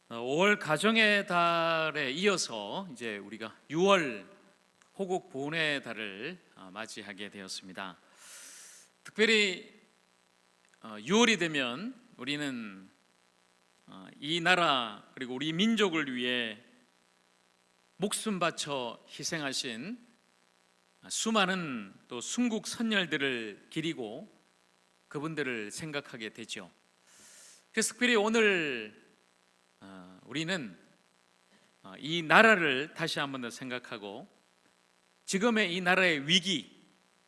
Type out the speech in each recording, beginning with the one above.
5월 가정의 달에 이어서 이제 우리가 6월 호국 보훈의 달을 맞이하게 되었습니다. 특별히 6월이 되면 우리는 이 나라 그리고 우리 민족을 위해 목숨 바쳐 희생하신 수많은 또 순국 선열들을 기리고 그분들을 생각하게 되죠. 그래서 특별히 오늘 우리는 이 나라를 다시 한 번 더 생각하고 지금의 이 나라의 위기,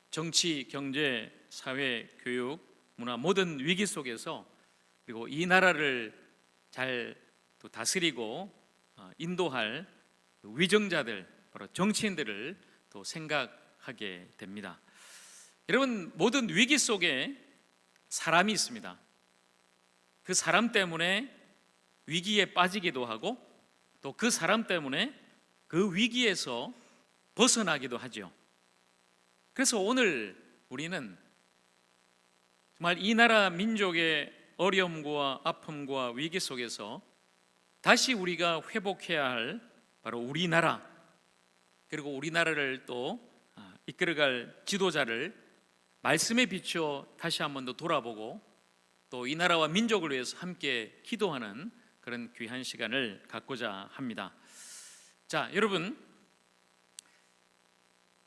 정치, 경제, 사회, 교육, 문화 모든 위기 속에서 그리고 이 나라를 잘 또 다스리고 인도할 위정자들, 바로 정치인들을 또 생각하게 됩니다. 여러분, 모든 위기 속에 사람이 있습니다. 그 사람 때문에 위기에 빠지기도 하고 또 그 사람 때문에 그 위기에서 벗어나기도 하죠. 그래서 오늘 우리는 정말 이 나라 민족의 어려움과 아픔과 위기 속에서 다시 우리가 회복해야 할 바로 우리나라, 그리고 우리나라를 또 이끌어갈 지도자를 말씀에 비추어 다시 한 번 더 돌아보고 또 이 나라와 민족을 위해서 함께 기도하는 그런 귀한 시간을 갖고자 합니다. 자, 여러분,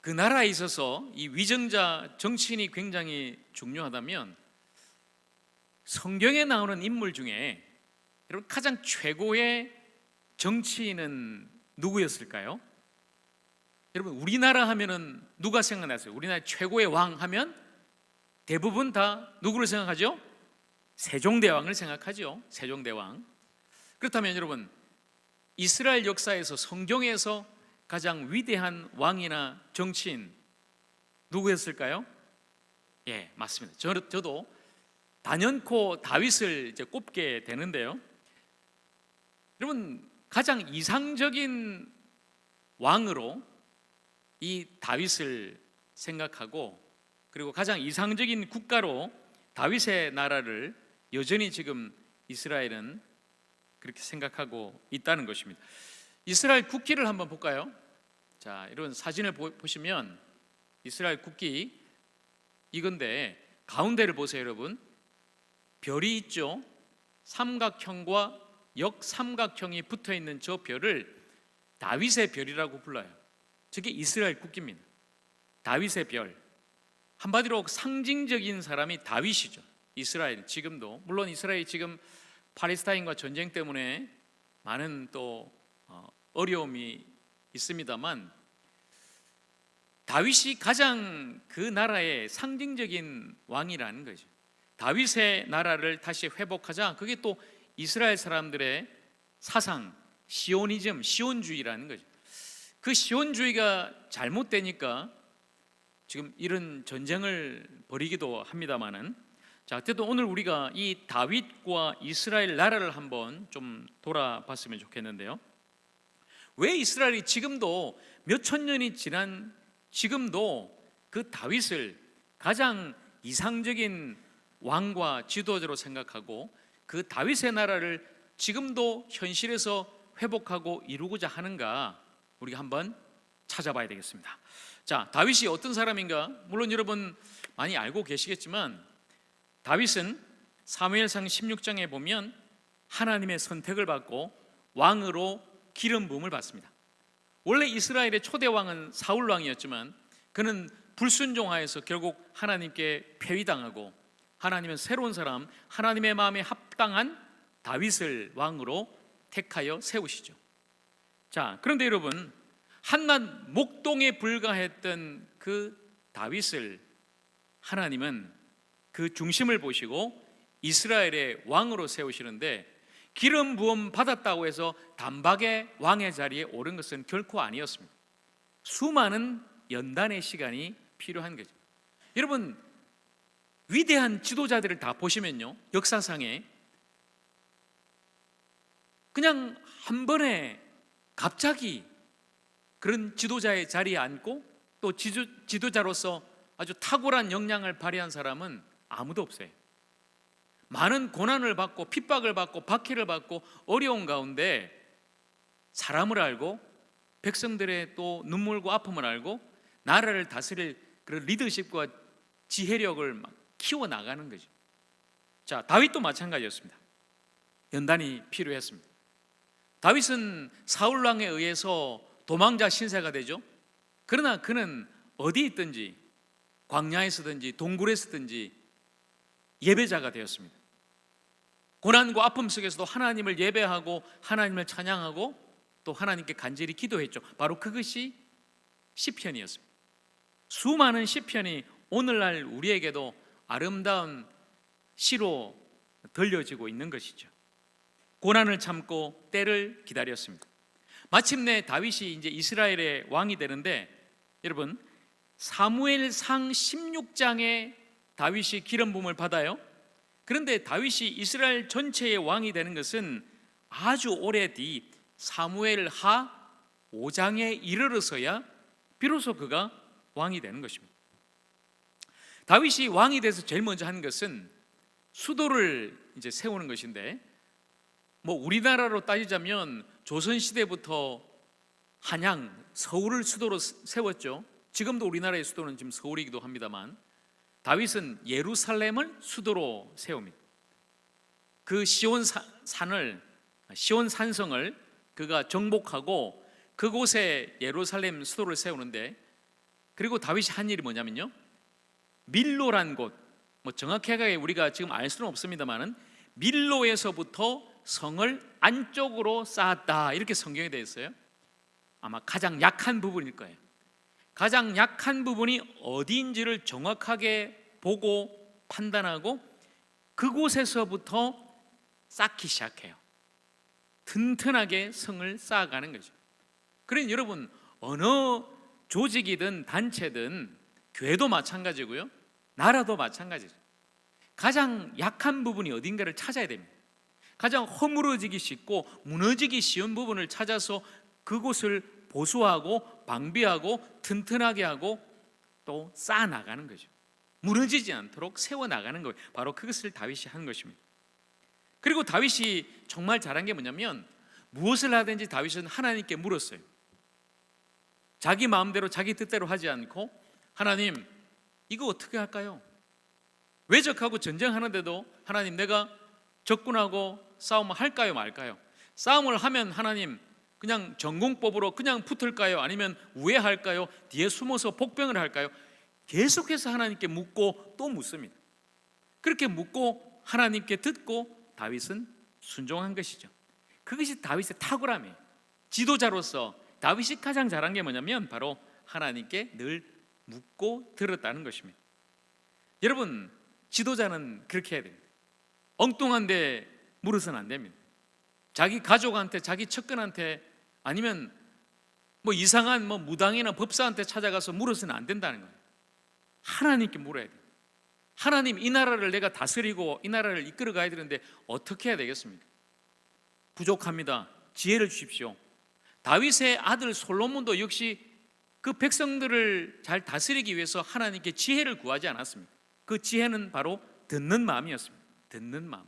그 나라에 있어서 이 위정자 정치인이 굉장히 중요하다면 성경에 나오는 인물 중에 여러분 가장 최고의 정치인은 누구였을까요? 여러분, 우리나라 하면은 누가 생각나세요? 우리나라 최고의 왕 하면 대부분 다 누구를 생각하죠? 세종대왕을 생각하죠. 세종대왕. 그렇다면 여러분, 이스라엘 역사에서 성경에서 가장 위대한 왕이나 정치인 누구였을까요? 예, 맞습니다. 저도 단연코 다윗을 이제 꼽게 되는데요. 여러분, 가장 이상적인 왕으로 이 다윗을 생각하고 그리고 가장 이상적인 국가로 다윗의 나라를 여전히 지금 이스라엘은 그렇게 생각하고 있다는 것입니다. 이스라엘 국기를 한번 볼까요? 자, 이런 사진을 보시면 이스라엘 국기 이건데 가운데를 보세요, 여러분. 별이 있죠. 삼각형과 역삼각형이 붙어 있는 저 별을 다윗의 별이라고 불러요. 저게 이스라엘 국기입니다. 다윗의 별. 한마디로 상징적인 사람이 다윗이죠. 이스라엘 지금도, 물론 이스라엘이 지금 팔레스타인과 전쟁 때문에 많은 또 어려움이 있습니다만 다윗이 가장 그 나라의 상징적인 왕이라는 거죠. 다윗의 나라를 다시 회복하자. 그게 또 이스라엘 사람들의 사상, 시오니즘, 시온주의라는 거죠. 그 시온주의가 잘못되니까 지금 이런 전쟁을 벌이기도 합니다만은, 자, 어쨌든 오늘 우리가 이 다윗과 이스라엘 나라를 한번 좀 돌아봤으면 좋겠는데요. 왜 이스라엘이 지금도 몇천 년이 지난 지금도 그 다윗을 가장 이상적인 왕과 지도자로 생각하고 그 다윗의 나라를 지금도 현실에서 회복하고 이루고자 하는가, 우리가 한번 찾아봐야 되겠습니다. 자, 다윗이 어떤 사람인가? 물론 여러분 많이 알고 계시겠지만 다윗은 사무엘상 16장에 보면 하나님의 선택을 받고 왕으로 기름 부음을 받습니다. 원래 이스라엘의 초대 왕은 사울 왕이었지만 그는 불순종하여서 결국 하나님께 폐위당하고 하나님은 새로운 사람, 하나님의 마음에 합당한 다윗을 왕으로 택하여 세우시죠. 자, 그런데 여러분, 한낱 목동에 불과했던 그 다윗을 하나님은 그 중심을 보시고 이스라엘의 왕으로 세우시는데, 기름 부음 받았다고 해서 단박에 왕의 자리에 오른 것은 결코 아니었습니다. 수많은 연단의 시간이 필요한 거죠. 여러분, 위대한 지도자들을 다 보시면요, 역사상에 그냥 한 번에 갑자기 그런 지도자의 자리에 앉고 또 지도자로서 아주 탁월한 역량을 발휘한 사람은 아무도 없어요. 많은 고난을 받고 핍박을 받고 박해를 받고 어려운 가운데 사람을 알고 백성들의 또 눈물과 아픔을 알고 나라를 다스릴 그런 리더십과 지혜력을 막 키워나가는 거죠. 자, 다윗도 마찬가지였습니다. 연단이 필요했습니다. 다윗은 사울 왕에 의해서 도망자 신세가 되죠. 그러나 그는 어디 있든지 광야에서든지 동굴에서든지 예배자가 되었습니다. 고난과 아픔 속에서도 하나님을 예배하고 하나님을 찬양하고 또 하나님께 간절히 기도했죠. 바로 그것이 시편이었습니다. 수많은 시편이 오늘날 우리에게도 아름다운 시로 들려지고 있는 것이죠. 고난을 참고 때를 기다렸습니다. 마침내 다윗이 이제 이스라엘의 왕이 되는데, 여러분 사무엘상 16장에 다윗이 기름 부음을 받아요. 그런데 다윗이 이스라엘 전체의 왕이 되는 것은 아주 오래 뒤 사무엘하 5장에 이르러서야 비로소 그가 왕이 되는 것입니다. 다윗이 왕이 돼서 제일 먼저 한 것은 수도를 이제 세우는 것인데, 뭐 우리나라로 따지자면 조선시대부터 한양, 서울을 수도로 세웠죠. 지금도 우리나라의 수도는 지금 서울이기도 합니다만, 다윗은 예루살렘을 수도로 세웁니다. 그 시온 산성을 그가 정복하고 그곳에 예루살렘 수도를 세우는데, 그리고 다윗이 한 일이 뭐냐면요, 밀로란 곳, 뭐 정확하게 우리가 지금 알 수는 없습니다만은 밀로에서부터 성을 안쪽으로 쌓았다, 이렇게 성경에 되어 있어요. 아마 가장 약한 부분일 거예요. 가장 약한 부분이 어디인지를 정확하게 보고 판단하고 그곳에서부터 쌓기 시작해요. 튼튼하게 성을 쌓아가는 거죠. 그러니 여러분, 어느 조직이든 단체든 교회도 마찬가지고요, 나라도 마찬가지죠. 가장 약한 부분이 어딘가를 찾아야 됩니다. 가장 허물어지기 쉽고 무너지기 쉬운 부분을 찾아서 그곳을 보수하고 방비하고 튼튼하게 하고 또 쌓아나가는 거죠. 무너지지 않도록 세워나가는 거예요. 바로 그것을 다윗이 한 것입니다. 그리고 다윗이 정말 잘한 게 뭐냐면, 무엇을 하든지 다윗은 하나님께 물었어요. 자기 마음대로 자기 뜻대로 하지 않고, 하나님 이거 어떻게 할까요? 외적하고 전쟁하는데도 하나님, 내가 적군하고 싸움을 할까요 말까요? 싸움을 하면 하나님 그냥 전공법으로 그냥 붙을까요? 아니면 우회할까요? 뒤에 숨어서 복병을 할까요? 계속해서 하나님께 묻고 또 묻습니다. 그렇게 묻고 하나님께 듣고 다윗은 순종한 것이죠. 그것이 다윗의 탁월함이에요. 지도자로서 다윗이 가장 잘한 게 뭐냐면 바로 하나님께 늘 묻고 들었다는 것입니다. 여러분, 지도자는 그렇게 해야 됩니다. 엉뚱한 데 물어서는 안 됩니다. 자기 가족한테, 자기 측근한테, 아니면 뭐 이상한 뭐 무당이나 법사한테 찾아가서 물어서는 안 된다는 거예요. 하나님께 물어야 돼요. 하나님, 이 나라를 내가 다스리고 이 나라를 이끌어 가야 되는데 어떻게 해야 되겠습니까? 부족합니다. 지혜를 주십시오. 다윗의 아들 솔로몬도 역시 그 백성들을 잘 다스리기 위해서 하나님께 지혜를 구하지 않았습니다. 그 지혜는 바로 듣는 마음이었습니다. 듣는 마음.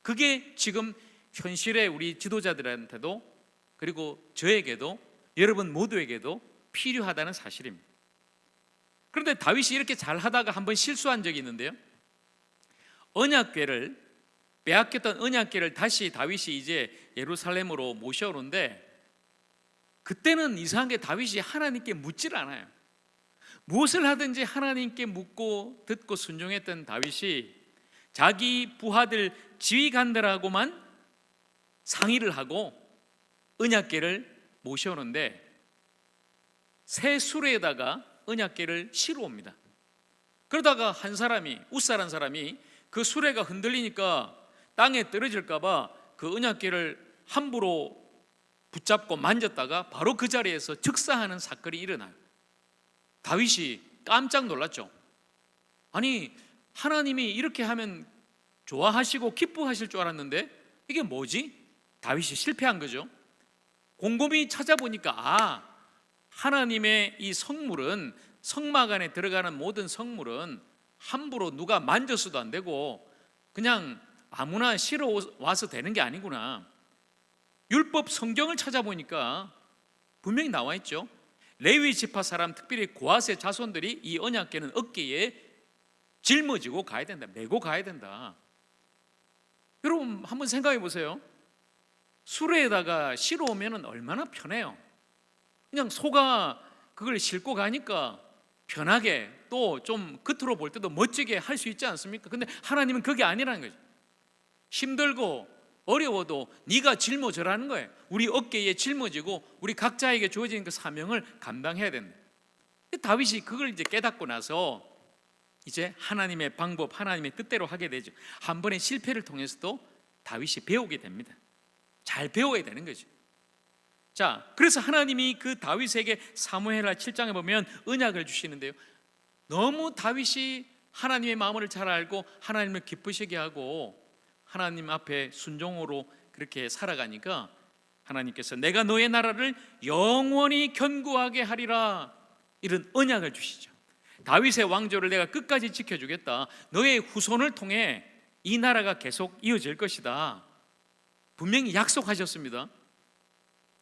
그게 지금 현실의 우리 지도자들한테도, 그리고 저에게도, 여러분 모두에게도 필요하다는 사실입니다. 그런데 다윗이 이렇게 잘 하다가 한번 실수한 적이 있는데요, 언약궤를, 빼앗겼던 언약궤를 다시 다윗이 이제 예루살렘으로 모셔오는데, 그때는 이상한 게 다윗이 하나님께 묻질 않아요. 무엇을 하든지 하나님께 묻고 듣고 순종했던 다윗이 자기 부하들 지휘관들하고만 상의를 하고 언약궤를 모셔오는데, 새 수레에다가 언약궤를 실어 옵니다. 그러다가 한 사람이, 웃사란 사람이 그 수레가 흔들리니까 땅에 떨어질까 봐 그 언약궤를 함부로 붙잡고 만졌다가 바로 그 자리에서 즉사하는 사건이 일어나요. 다윗이 깜짝 놀랐죠. 아니, 하나님이 이렇게 하면 좋아하시고 기뻐하실 줄 알았는데 이게 뭐지? 다윗이 실패한 거죠. 곰곰이 찾아보니까 하나님의 이 성물은, 성막 안에 들어가는 모든 성물은 함부로 누가 만져서도 안 되고 그냥 아무나 실어 와서 되는 게 아니구나. 율법 성경을 찾아보니까 분명히 나와 있죠. 레위 지파 사람, 특별히 고아세 자손들이 이 언약궤는 어깨에 짊어지고 가야 된다, 메고 가야 된다. 여러분 한번 생각해 보세요. 수레에다가 실어 오면 얼마나 편해요. 그냥 소가 그걸 싣고 가니까 편하게, 또 좀 겉으로 볼 때도 멋지게 할 수 있지 않습니까? 근데 하나님은 그게 아니라는 거죠. 힘들고 어려워도 네가 짊어져라는 거예요. 우리 어깨에 짊어지고 우리 각자에게 주어진 그 사명을 감당해야 된다. 다윗이 그걸 이제 깨닫고 나서 이제 하나님의 방법, 하나님의 뜻대로 하게 되죠. 한 번의 실패를 통해서도 다윗이 배우게 됩니다. 잘 배워야 되는 거죠. 자, 그래서 하나님이 그 다윗에게 사무엘하 7장에 보면 언약을 주시는데요, 너무 다윗이 하나님의 마음을 잘 알고 하나님을 기쁘시게 하고 하나님 앞에 순종으로 그렇게 살아가니까 하나님께서 내가 너의 나라를 영원히 견고하게 하리라, 이런 언약을 주시죠. 다윗의 왕조를 내가 끝까지 지켜주겠다. 너의 후손을 통해 이 나라가 계속 이어질 것이다. 분명히 약속하셨습니다.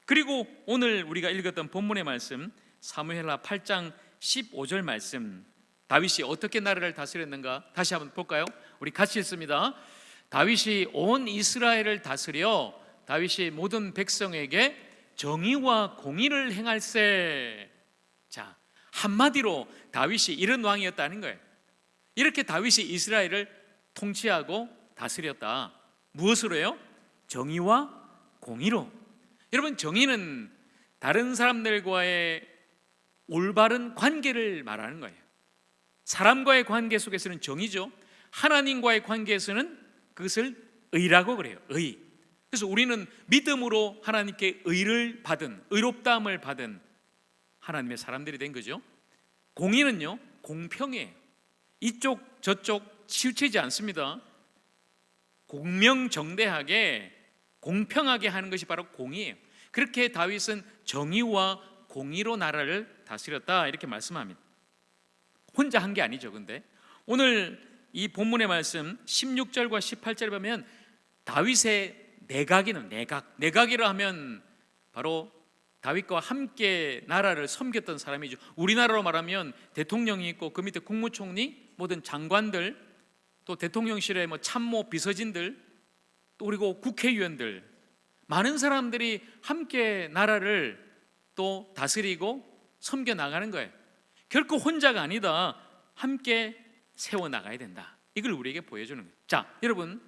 그리고 오늘 우리가 읽었던 본문의 말씀, 사무엘하 8장 15절 말씀, 다윗이 어떻게 나라를 다스렸는가 다시 한번 볼까요? 우리 같이 읽습니다. 다윗이 온 이스라엘을 다스려 다윗이 모든 백성에게 정의와 공의를 행할세. 자, 한마디로 다윗이 이런 왕이었다는 거예요. 이렇게 다윗이 이스라엘을 통치하고 다스렸다. 무엇으로요? 정의와 공의로. 여러분, 정의는 다른 사람들과의 올바른 관계를 말하는 거예요. 사람과의 관계 속에서는 정의죠. 하나님과의 관계에서는 그것을 의라고 그래요. 의. 그래서 우리는 믿음으로 하나님께 의를 받은, 의롭다함을 받은 하나님의 사람들이 된 거죠. 공의는요, 공평해요. 이쪽 저쪽 치우치지 않습니다. 공명정대하게 공평하게 하는 것이 바로 공의예요. 그렇게 다윗은 정의와 공의로 나라를 다스렸다, 이렇게 말씀합니다. 혼자 한 게 아니죠. 근데 오늘 이 본문의 말씀 16절과 18절에 보면 다윗의 내각이는 내각이라 하면 바로 다윗과 함께 나라를 섬겼던 사람이죠. 우리나라로 말하면 대통령이 있고 그 밑에 국무총리, 모든 장관들, 또 대통령실의 참모 비서진들, 또 그리고 국회의원들, 많은 사람들이 함께 나라를 또 다스리고 섬겨 나가는 거예요. 결코 혼자가 아니다. 함께 세워나가야 된다. 이걸 우리에게 보여주는 거예요. 자, 여러분,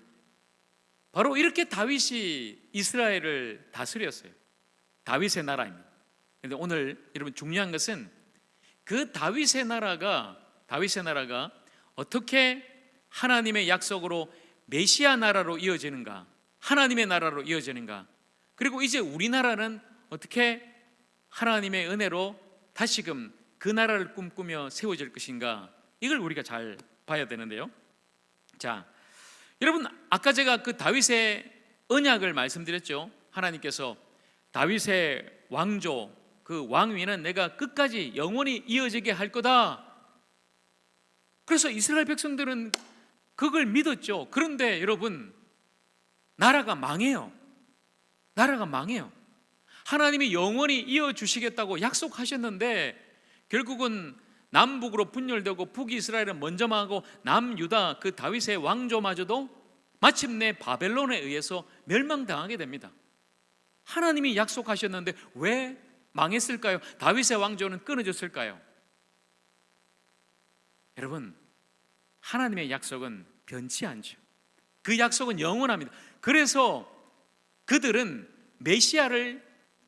바로 이렇게 다윗이 이스라엘을 다스렸어요. 다윗의 나라입니다. 그런데 오늘 여러분 중요한 것은 그 다윗의 나라가 어떻게 하나님의 약속으로 메시아 나라로 이어지는가, 하나님의 나라로 이어지는가, 그리고 이제 우리나라는 어떻게 하나님의 은혜로 다시금 그 나라를 꿈꾸며 세워질 것인가, 이걸 우리가 잘 봐야 되는데요. 자, 여러분, 아까 제가 그 다윗의 언약을 말씀드렸죠. 하나님께서 다윗의 왕조, 그 왕위는 내가 끝까지 영원히 이어지게 할 거다. 그래서 이스라엘 백성들은 그걸 믿었죠. 그런데 여러분, 나라가 망해요. 나라가 망해요. 하나님이 영원히 이어주시겠다고 약속하셨는데 결국은 남북으로 분열되고 북이스라엘은 먼저 망하고 남유다 그 다윗의 왕조마저도 마침내 바벨론에 의해서 멸망당하게 됩니다. 하나님이 약속하셨는데 왜 망했을까요? 다윗의 왕조는 끊어졌을까요? 여러분, 하나님의 약속은 변치 않죠. 그 약속은 영원합니다. 그래서 그들은 메시아를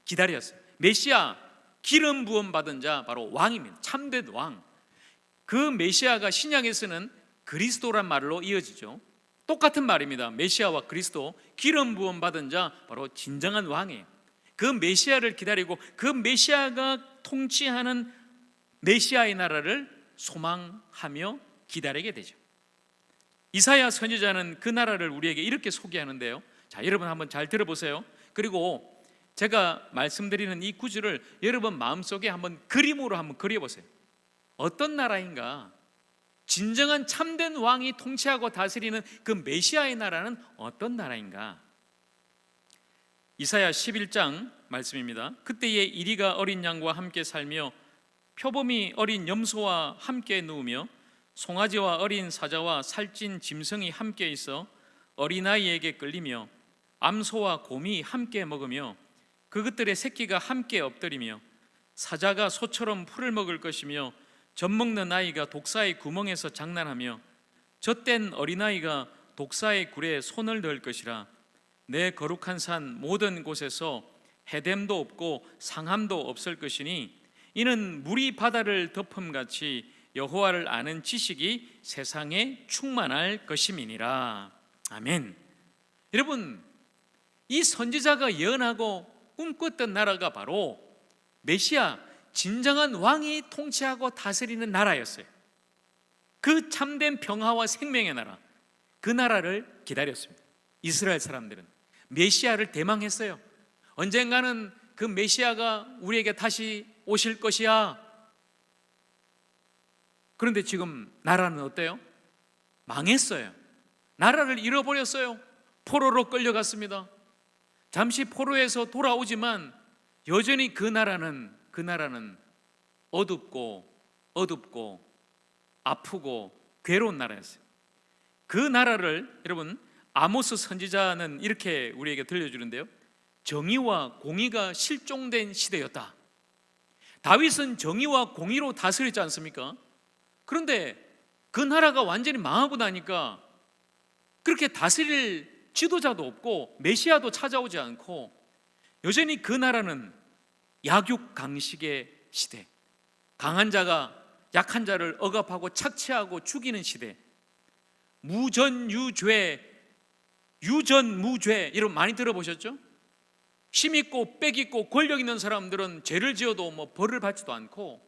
기다렸어요. 메시아, 기름 부음 받은 자, 바로 왕입니다. 참된 왕. 그 메시아가 신약에서는 그리스도란 말로 이어지죠. 똑같은 말입니다. 메시아와 그리스도, 기름 부음 받은 자, 바로 진정한 왕이에요. 그 메시아를 기다리고 그 메시아가 통치하는 메시아의 나라를 소망하며 기다리게 되죠. 이사야 선지자는 그 나라를 우리에게 이렇게 소개하는데요. 자, 여러분 한번 잘 들어보세요. 그리고 제가 말씀드리는 이 구절을 여러분 마음속에 한번 그림으로 한번 그려보세요. 어떤 나라인가? 진정한 참된 왕이 통치하고 다스리는 그 메시아의 나라는 어떤 나라인가? 이사야 11장 말씀입니다. 그때에 이리가 어린 양과 함께 살며 표범이 어린 염소와 함께 누우며 송아지와 어린 사자와 살찐 짐승이 함께 있어 어린아이에게 끌리며 암소와 곰이 함께 먹으며 그것들의 새끼가 함께 엎드리며 사자가 소처럼 풀을 먹을 것이며 젖먹는 아이가 독사의 구멍에서 장난하며 젖된 어린아이가 독사의 굴에 손을 넣을 것이라. 내 거룩한 산 모든 곳에서 해됨도 없고 상함도 없을 것이니 이는 물이 바다를 덮음같이 여호와를 아는 지식이 세상에 충만할 것임이니라. 아멘. 여러분, 이 선지자가 예언하고 꿈꿨던 나라가 바로 메시아, 진정한 왕이 통치하고 다스리는 나라였어요. 그 참된 평화와 생명의 나라, 그 나라를 기다렸습니다. 이스라엘 사람들은 메시아를 대망했어요. 언젠가는 그 메시아가 우리에게 다시 오실 것이야. 그런데 지금 나라는 어때요? 망했어요. 나라를 잃어버렸어요. 포로로 끌려갔습니다. 잠시 포로에서 돌아오지만 여전히 그 나라는 어둡고 아프고 괴로운 나라였어요. 그 나라를 여러분 아모스 선지자는 이렇게 우리에게 들려주는데요, 정의와 공의가 실종된 시대였다. 다윗은 정의와 공의로 다스렸지 않습니까? 그런데 그 나라가 완전히 망하고 나니까 그렇게 다스릴 지도자도 없고 메시아도 찾아오지 않고 여전히 그 나라는 약육강식의 시대, 강한 자가 약한 자를 억압하고 착취하고 죽이는 시대, 무전유죄, 유전무죄 이런 많이 들어보셨죠? 힘있고 빽있고 권력 있는 사람들은 죄를 지어도 벌을 받지도 않고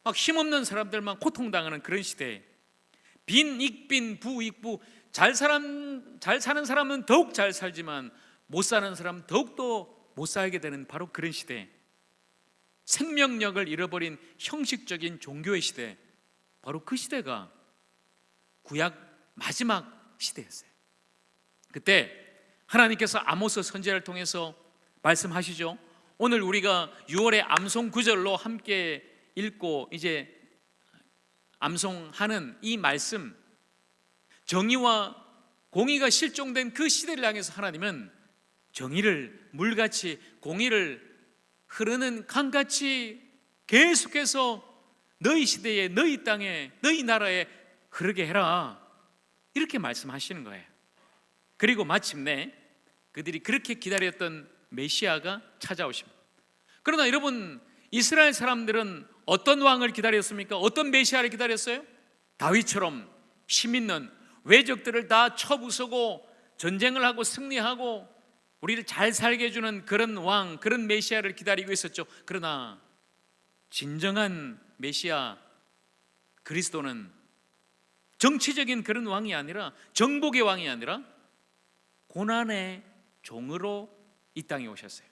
막 힘없는 사람들만 고통당하는 그런 시대에 빈익빈 부익부, 잘 사는 사람은 더욱 잘 살지만 못 사는 사람은 더욱더 못 살게 되는 바로 그런 시대, 생명력을 잃어버린 형식적인 종교의 시대, 바로 그 시대가 구약 마지막 시대였어요. 그때 하나님께서 아모스 선지자를 통해서 말씀하시죠. 오늘 우리가 6월의 암송 구절로 함께 읽고 이제 암송하는 이 말씀, 정의와 공의가 실종된 그 시대를 향해서 하나님은 정의를 물같이, 공의를 흐르는 강같이 계속해서 너희 시대에, 너희 땅에, 너희 나라에 흐르게 해라, 이렇게 말씀하시는 거예요. 그리고 마침내 그들이 그렇게 기다렸던 메시아가 찾아오십니다. 그러나 여러분, 이스라엘 사람들은 어떤 왕을 기다렸습니까? 어떤 메시아를 기다렸어요? 다윗처럼 힘있는, 외적들을 다 쳐부수고 전쟁을 하고 승리하고 우리를 잘 살게 해주는 그런 왕, 그런 메시아를 기다리고 있었죠. 그러나 진정한 메시아 그리스도는 정치적인 그런 왕이 아니라, 정복의 왕이 아니라 고난의 종으로 이 땅에 오셨어요.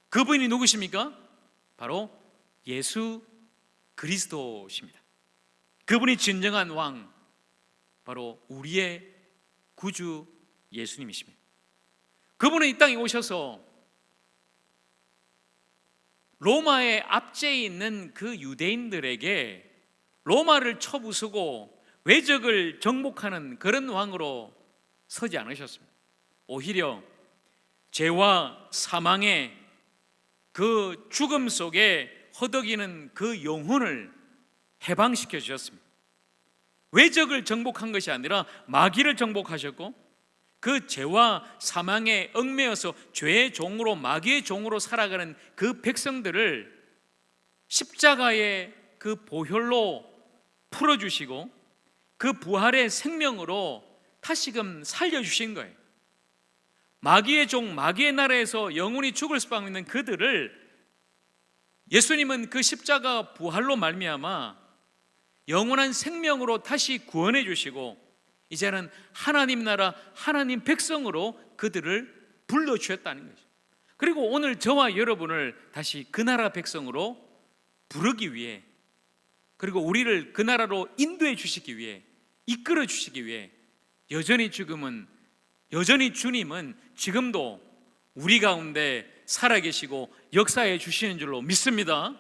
그분이 누구십니까? 바로 예수 그리스도십니다. 그분이 진정한 왕, 바로 우리의 구주 예수님이십니다. 그분은 이 땅에 오셔서 로마의 압제에 있는 그 유대인들에게 로마를 쳐부수고 외적을 정복하는 그런 왕으로 서지 않으셨습니다. 오히려 죄와 사망의 그 죽음 속에 허덕이는 그 영혼을 해방시켜 주셨습니다. 외적을 정복한 것이 아니라 마귀를 정복하셨고, 그 죄와 사망에 얽매여서 죄의 종으로, 마귀의 종으로 살아가는 그 백성들을 십자가의 그 보혈로 풀어주시고 그 부활의 생명으로 다시금 살려주신 거예요. 마귀의 종, 마귀의 나라에서 영원히 죽을 수밖에 없는 그들을 예수님은 그 십자가 부활로 말미암아 영원한 생명으로 다시 구원해 주시고 이제는 하나님 나라, 하나님 백성으로 그들을 불러주셨다는 거죠. 그리고 오늘 저와 여러분을 다시 그 나라 백성으로 부르기 위해 그리고 우리를 그 나라로 인도해 주시기 위해, 이끌어 주시기 위해 여전히 주님은 지금도 우리 가운데 살아계시고 역사해 주시는 줄로 믿습니다.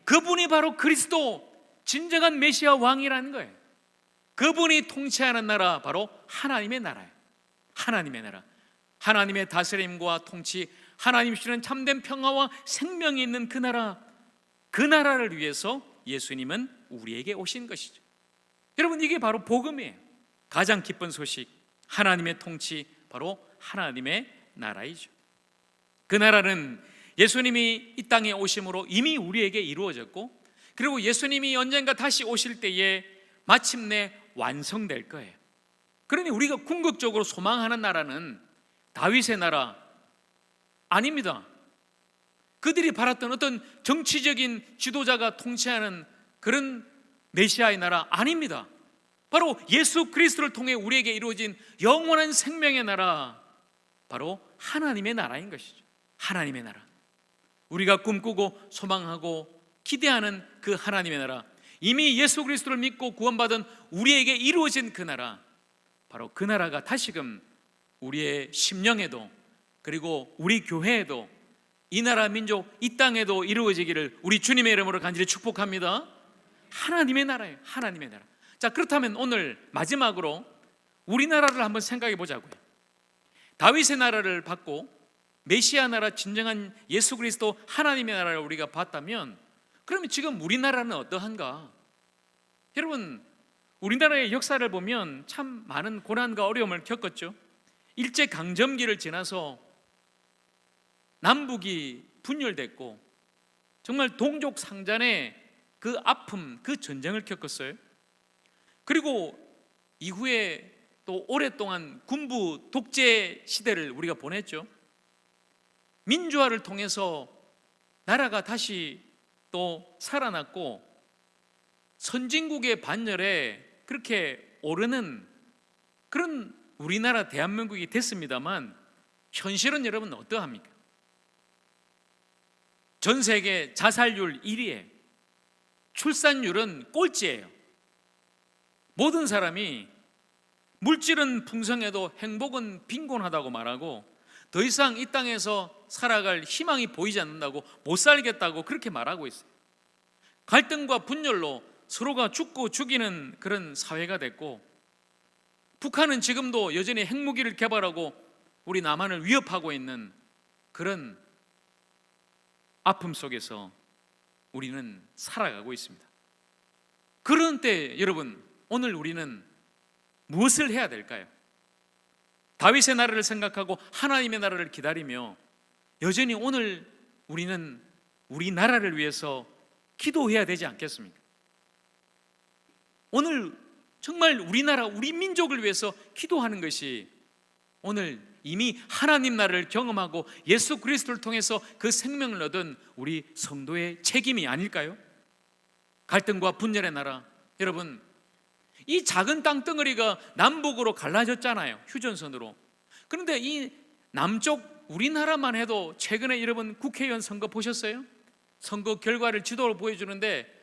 그분이 바로 그리스도, 진정한 메시아 왕이라는 거예요. 그분이 통치하는 나라, 바로 하나님의 나라예요. 하나님의 나라, 하나님의 다스림과 통치, 하나님 주시는 참된 평화와 생명이 있는 그 나라, 그 나라를 위해서 예수님은 우리에게 오신 것이죠. 여러분, 이게 바로 복음이에요. 가장 기쁜 소식, 하나님의 통치, 바로 하나님의 나라이죠. 그 나라는 예수님이 이 땅에 오심으로 이미 우리에게 이루어졌고, 그리고 예수님이 언젠가 다시 오실 때에 마침내 완성될 거예요. 그러니 우리가 궁극적으로 소망하는 나라는 다윗의 나라 아닙니다. 그들이 바랐던 어떤 정치적인 지도자가 통치하는 그런 메시아의 나라 아닙니다. 바로 예수 그리스도를 통해 우리에게 이루어진 영원한 생명의 나라, 바로 하나님의 나라인 것이죠. 하나님의 나라, 우리가 꿈꾸고 소망하고 기대하는 그 하나님의 나라, 이미 예수 그리스도를 믿고 구원받은 우리에게 이루어진 그 나라, 바로 그 나라가 다시금 우리의 심령에도, 그리고 우리 교회에도, 이 나라 민족, 이 땅에도 이루어지기를 우리 주님의 이름으로 간절히 축복합니다. 하나님의 나라예요. 하나님의 나라. 자, 그렇다면 오늘 마지막으로 우리나라를 한번 생각해 보자고요. 다윗의 나라를 받고 메시아 나라, 진정한 예수 그리스도 하나님의 나라를 우리가 봤다면, 그러면 지금 우리나라는 어떠한가? 여러분, 우리나라의 역사를 보면 참 많은 고난과 어려움을 겪었죠. 일제강점기를 지나서 남북이 분열됐고, 정말 동족 상잔의 그 아픔, 그 전쟁을 겪었어요. 그리고 이후에 또 오랫동안 군부 독재 시대를 우리가 보냈죠. 민주화를 통해서 나라가 다시 또 살아났고, 선진국의 반열에 그렇게 오르는 그런 우리나라 대한민국이 됐습니다만, 현실은 여러분 어떠합니까? 전 세계 자살률 1위에 출산율은 꼴찌예요. 모든 사람이 물질은 풍성해도 행복은 빈곤하다고 말하고, 더 이상 이 땅에서 살아갈 희망이 보이지 않는다고, 못 살겠다고 그렇게 말하고 있어요. 갈등과 분열로 서로가 죽고 죽이는 그런 사회가 됐고, 북한은 지금도 여전히 핵무기를 개발하고 우리 남한을 위협하고 있는 그런 아픔 속에서 우리는 살아가고 있습니다. 그런 때 여러분, 오늘 우리는 무엇을 해야 될까요? 다윗의 나라를 생각하고 하나님의 나라를 기다리며 여전히 오늘 우리는 우리 나라를 위해서 기도해야 되지 않겠습니까? 오늘 정말 우리나라, 우리 민족을 위해서 기도하는 것이 오늘 이미 하나님 나라를 경험하고 예수 그리스도를 통해서 그 생명을 얻은 우리 성도의 책임이 아닐까요? 갈등과 분열의 나라, 여러분, 이 작은 땅덩어리가 남북으로 갈라졌잖아요, 휴전선으로. 그런데 이 남쪽 우리나라만 해도 최근에 여러분 국회의원 선거 보셨어요? 선거 결과를 지도로 보여주는데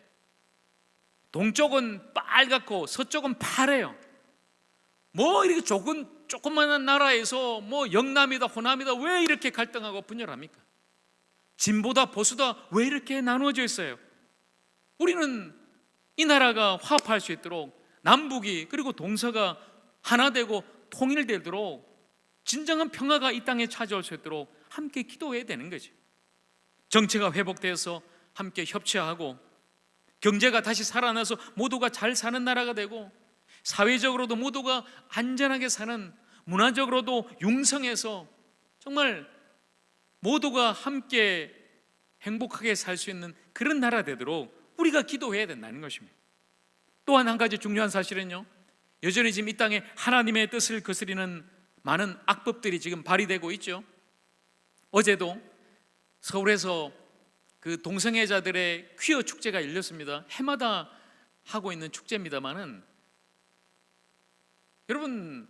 동쪽은 빨갛고 서쪽은 파래요. 뭐 이렇게 조그만한 나라에서 뭐 영남이다 호남이다 왜 이렇게 갈등하고 분열합니까? 진보다 보수다 왜 이렇게 나누어져 있어요? 우리는 이 나라가 화합할 수 있도록, 남북이 그리고 동서가 하나 되고 통일되도록, 진정한 평화가 이 땅에 찾아올 수 있도록 함께 기도해야 되는 거죠. 정치가 회복되어서 함께 협치하고, 경제가 다시 살아나서 모두가 잘 사는 나라가 되고, 사회적으로도 모두가 안전하게 사는, 문화적으로도 융성해서 정말 모두가 함께 행복하게 살 수 있는 그런 나라 되도록 우리가 기도해야 된다는 것입니다. 또한 한 가지 중요한 사실은요, 여전히 지금 이 땅에 하나님의 뜻을 거스리는 많은 악법들이 지금 발휘되고 있죠. 어제도 서울에서 그 동성애자들의 퀴어 축제가 열렸습니다. 해마다 하고 있는 축제입니다만은, 여러분,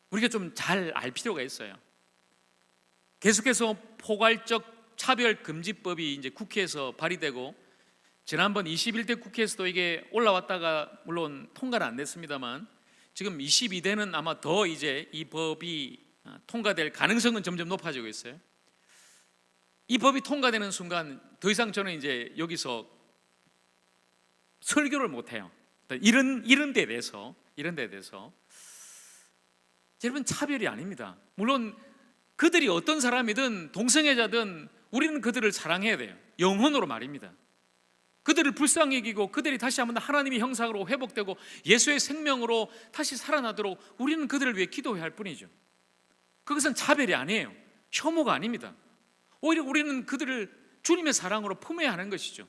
우리가 좀 잘 알 필요가 있어요. 계속해서 포괄적 차별금지법이 이제 국회에서 발의되고, 지난번 21대 국회에서도 이게 올라왔다가 물론 통과는 안 됐습니다만 지금 22대는 아마 더 이제 이 법이 통과될 가능성은 점점 높아지고 있어요. 이 법이 통과되는 순간 더 이상 저는 이제 여기서 설교를 못 해요. 이런 데에 대해서 여러분, 차별이 아닙니다. 물론 그들이 어떤 사람이든 동성애자든 우리는 그들을 사랑해야 돼요. 영혼으로 말입니다. 그들을 불쌍히 여기고 그들이 다시 한번 하나님의 형상으로 회복되고 예수의 생명으로 다시 살아나도록 우리는 그들을 위해 기도해야 할 뿐이죠. 그것은 차별이 아니에요. 혐오가 아닙니다. 오히려 우리는 그들을 주님의 사랑으로 품어야 하는 것이죠.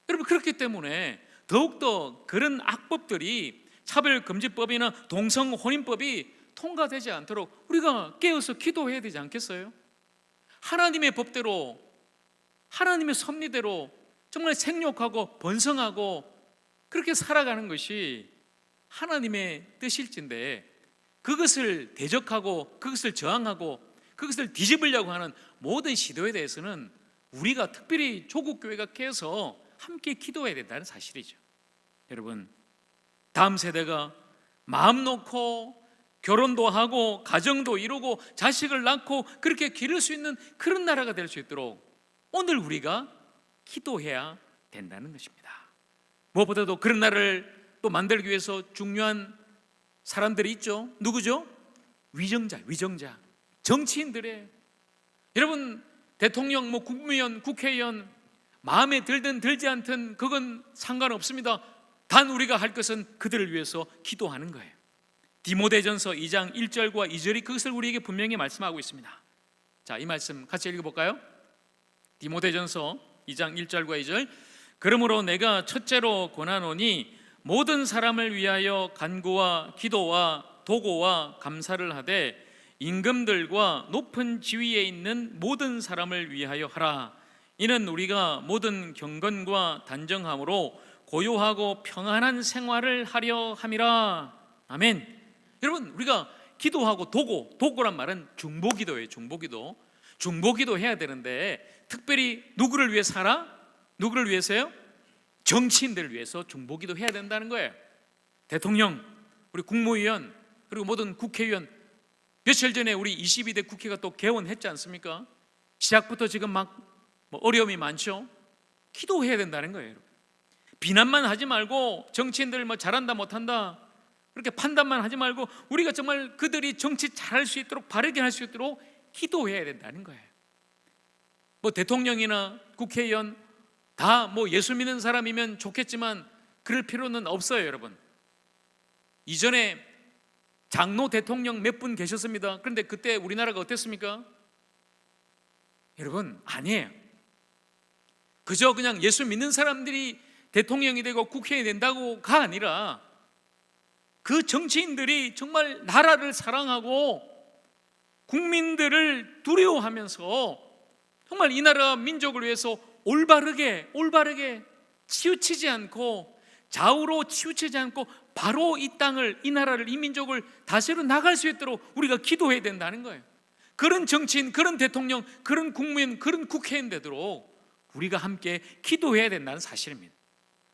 여러분, 그렇기 때문에 더욱더 그런 악법들이 차별금지법이나 동성혼인법이 통과되지 않도록 우리가 깨어서 기도해야 되지 않겠어요? 하나님의 법대로, 하나님의 섭리대로 정말 생육하고 번성하고 그렇게 살아가는 것이 하나님의 뜻일진데, 그것을 대적하고 그것을 저항하고 그것을 뒤집으려고 하는 모든 시도에 대해서는 우리가 특별히 조국교회가 깨어서 함께 기도해야 된다는 사실이죠. 여러분, 다음 세대가 마음 놓고 결혼도 하고 가정도 이루고 자식을 낳고 그렇게 기를 수 있는 그런 나라가 될 수 있도록 오늘 우리가 기도해야 된다는 것입니다. 무엇보다도 그런 나라를 또 만들기 위해서 중요한 사람들이 있죠. 누구죠? 위정자. 정치인들의, 여러분, 대통령, 국무위원, 국회의원 마음에 들든 들지 않든 그건 상관없습니다. 단 우리가 할 것은 그들을 위해서 기도하는 거예요. 디모데전서 2장 1절과 2절이 그것을 우리에게 분명히 말씀하고 있습니다. 자, 이 말씀 같이 읽어볼까요? 디모데전서 2장 1절과 2절. 그러므로 내가 첫째로 권하노니 모든 사람을 위하여 간구와 기도와 도고와 감사를 하되 임금들과 높은 지위에 있는 모든 사람을 위하여 하라. 이는 우리가 모든 경건과 단정함으로 고요하고 평안한 생활을 하려 함이라. 아멘. 여러분, 우리가 기도하고 도고란 말은 중보기도예요. 중보기도 해야 되는데 특별히 누구를 위해 살아? 누구를 위해서요? 정치인들을 위해서 중보기도 해야 된다는 거예요. 대통령, 우리 국무위원, 그리고 모든 국회의원, 며칠 전에 우리 22대 국회가 또 개원했지 않습니까? 시작부터 지금 막 어려움이 많죠. 기도해야 된다는 거예요. 비난만 하지 말고 정치인들 잘한다 못한다 그렇게 판단만 하지 말고 우리가 정말 그들이 정치 잘할 수 있도록, 바르게 할 수 있도록 기도해야 된다는 거예요. 대통령이나 국회의원 다 예수 믿는 사람이면 좋겠지만 그럴 필요는 없어요. 여러분, 이전에 장로 대통령 몇 분 계셨습니다. 그런데 그때 우리나라가 어땠습니까? 여러분, 아니에요. 그저 그냥 예수 믿는 사람들이 대통령이 되고 국회의원이 된다고가 아니라 그 정치인들이 정말 나라를 사랑하고 국민들을 두려워하면서 정말 이 나라 민족을 위해서 올바르게 치우치지 않고, 좌우로 치우치지 않고 바로 이 땅을, 이 나라를, 이 민족을 다스려 나갈 수 있도록 우리가 기도해야 된다는 거예요. 그런 정치인, 그런 대통령, 그런 국무위원, 그런 국회의원 되도록 우리가 함께 기도해야 된다는 사실입니다.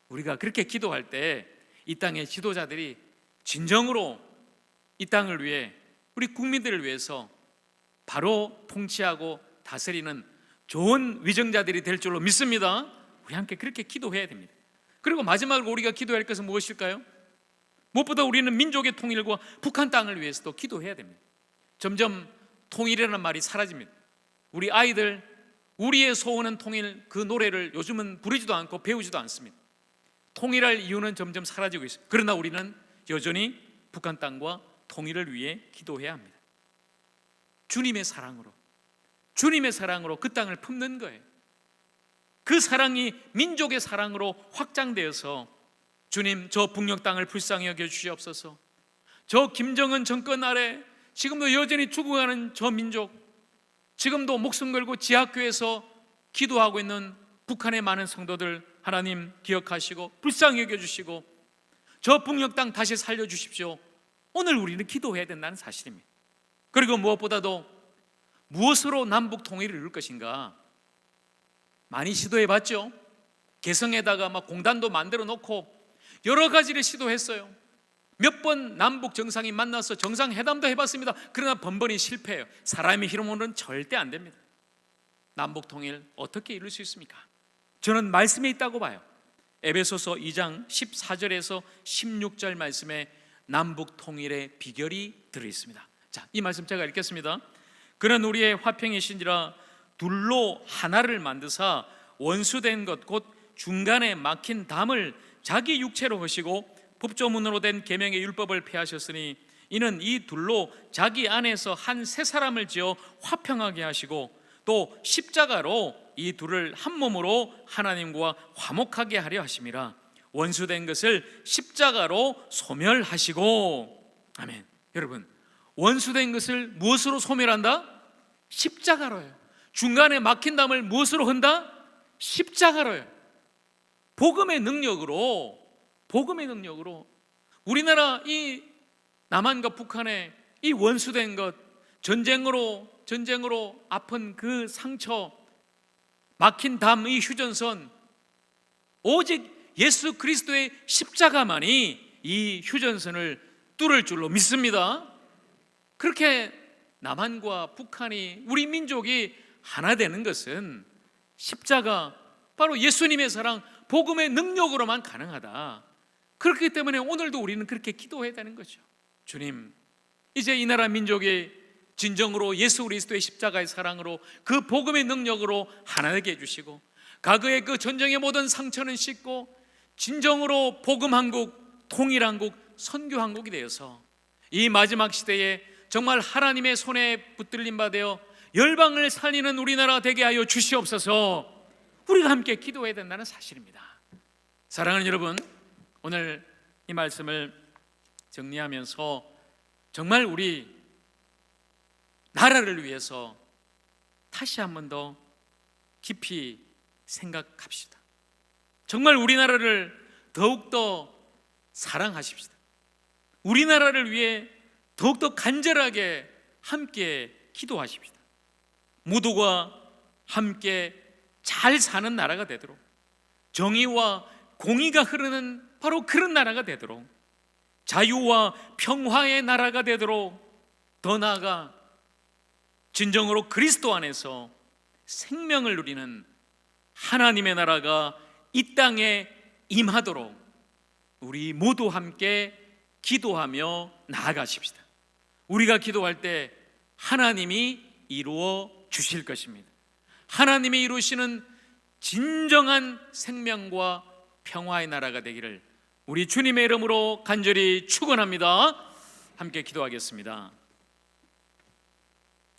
우리가 그렇게 기도할 때 이 땅의 지도자들이 진정으로 이 땅을 위해, 우리 국민들을 위해서 바로 통치하고 다스리는 좋은 위정자들이 될 줄로 믿습니다. 우리 함께 그렇게 기도해야 됩니다. 그리고 마지막으로 우리가 기도할 것은 무엇일까요? 무엇보다 우리는 민족의 통일과 북한 땅을 위해서도 기도해야 됩니다. 점점 통일이라는 말이 사라집니다. 우리 아이들, 우리의 소원은 통일, 그 노래를 요즘은 부르지도 않고 배우지도 않습니다. 통일할 이유는 점점 사라지고 있습니다. 그러나 우리는 여전히 북한 땅과 통일을 위해 기도해야 합니다. 주님의 사랑으로 그 땅을 품는 거예요. 그 사랑이 민족의 사랑으로 확장되어서 주님, 저 북녘 땅을 불쌍히 여겨주시옵소서. 저 김정은 정권 아래 지금도 여전히 죽어가는 저 민족, 지금도 목숨 걸고 지하교에서 기도하고 있는 북한의 많은 성도들 하나님 기억하시고 불쌍히 여겨주시고 저 북녘 땅 다시 살려주십시오. 오늘 우리는 기도해야 된다는 사실입니다. 그리고 무엇보다도 무엇으로 남북 통일을 이룰 것인가 많이 시도해봤죠. 개성에다가 막 공단도 만들어 놓고 여러 가지를 시도했어요. 몇 번 남북 정상이 만나서 정상회담도 해봤습니다. 그러나 번번이 실패해요. 사람의 힘으로는 절대 안 됩니다. 남북 통일 어떻게 이룰 수 있습니까? 저는 말씀에 있다고 봐요. 에베소서 2장 14절에서 16절 말씀에 남북 통일의 비결이 들어있습니다. 자, 이 말씀 제가 읽겠습니다. 그는 우리의 화평이신지라 둘로 하나를 만드사 원수된 것 곧 중간에 막힌 담을 자기 육체로 하시고 법조문으로 된 계명의 율법을 폐하셨으니 이는 이 둘로 자기 안에서 한 새 사람을 지어 화평하게 하시고 또 십자가로 이 둘을 한 몸으로 하나님과 화목하게 하려 하심이라. 원수된 것을 십자가로 소멸하시고. 아멘. 여러분, 원수된 것을 무엇으로 소멸한다? 십자가로요. 중간에 막힌 담을 무엇으로 한다? 십자가로요. 복음의 능력으로 우리나라 이 남한과 북한의 이 원수된 것, 전쟁으로 아픈 그 상처, 막힌 담, 이 휴전선, 오직 예수 그리스도의 십자가만이 이 휴전선을 뚫을 줄로 믿습니다. 그렇게 남한과 북한이, 우리 민족이 하나 되는 것은 십자가, 바로 예수님의 사랑, 복음의 능력으로만 가능하다. 그렇기 때문에 오늘도 우리는 그렇게 기도해야 되는 거죠. 주님, 이제 이 나라 민족이 진정으로 예수 그리스도의 십자가의 사랑으로 그 복음의 능력으로 하나 되게 해주시고, 과거의 그 전쟁의 모든 상처는 씻고 진정으로 복음 한국, 통일 한국, 선교 한국이 되어서 이 마지막 시대에 정말 하나님의 손에 붙들림 받아 열방을 살리는 우리나라 되게 하여 주시옵소서. 우리가 함께 기도해야 된다는 사실입니다. 사랑하는 여러분, 오늘 이 말씀을 정리하면서 정말 우리 나라를 위해서 다시 한 번 더 깊이 생각합시다. 정말 우리나라를 더욱더 사랑하십시다. 우리나라를 위해 더욱더 간절하게 함께 기도하십시다. 모두가 함께 잘 사는 나라가 되도록, 정의와 공의가 흐르는 바로 그런 나라가 되도록, 자유와 평화의 나라가 되도록, 더 나아가 진정으로 그리스도 안에서 생명을 누리는 하나님의 나라가 이 땅에 임하도록 우리 모두 함께 기도하며 나아가십시다. 우리가 기도할 때 하나님이 이루어 주실 것입니다. 하나님이 이루시는 진정한 생명과 평화의 나라가 되기를 우리 주님의 이름으로 간절히 축원합니다. 함께 기도하겠습니다.